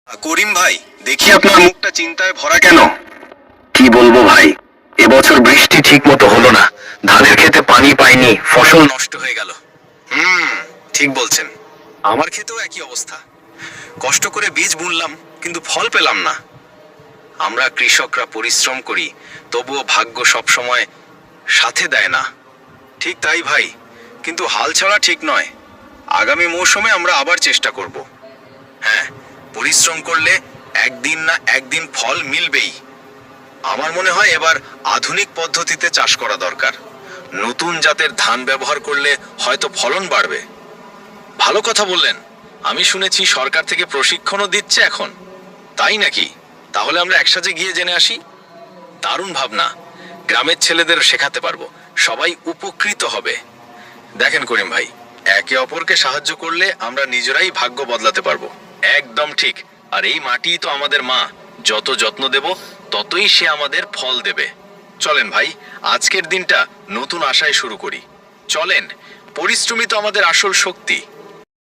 করিম ভাই, দেখি আপনার মুখটা চিন্তায় ভরা কেন? কি বলবো ভাই, এবছর বৃষ্টি ঠিক মতো হলো না। ধানের ক্ষেতে পানি পাইনি, ফসল নষ্ট হয়ে গেল। ঠিক বলছেন। আমার ক্ষেতেও একই অবস্থা। কষ্ট করে বীজ বুনলাম, কিন্তু ফল পেলাম না। আমরা কৃষকরা পরিশ্রম করি, তবুও ভাগ্য সব সময় সাথে দেয় না। ঠিক তাই ভাই, কিন্তু হাল ছাড়া ঠিক নয়। আগামী মৌসুমে আমরা আবার চেষ্টা করব। হ্যাঁ, পরিশ্রম করলে একদিন না একদিন ফল মিলবেই। আমার মনে হয় এবার আধুনিক পদ্ধতিতে চাষ করা দরকার। নতুন জাতের ধান ব্যবহার করলে হয়তো ফলন বাড়বে। ভালো কথা বললেন। আমি শুনেছি সরকার থেকে প্রশিক্ষণও দিচ্ছে এখন। তাই নাকি? তাহলে আমরা একসাথে গিয়ে জেনে আসি। দারুণ ভাবনা। গ্রামের ছেলেদের শেখাতে পারবো, সবাই উপকৃত হবে। দেখেন করিম ভাই, একে অপরকে সাহায্য করলে আমরা নিজেরাই ভাগ্য বদলাতে পারবো। একদম ঠিক। আর এই মাটি তো আমাদের মা। যত যত্ন দেব, ততই সে আমাদের ফল দেবে। চলেন ভাই, আজকের দিনটা নতুন আশায় শুরু করি। চলেন, পরিশ্রমই তো আমাদের আসল শক্তি।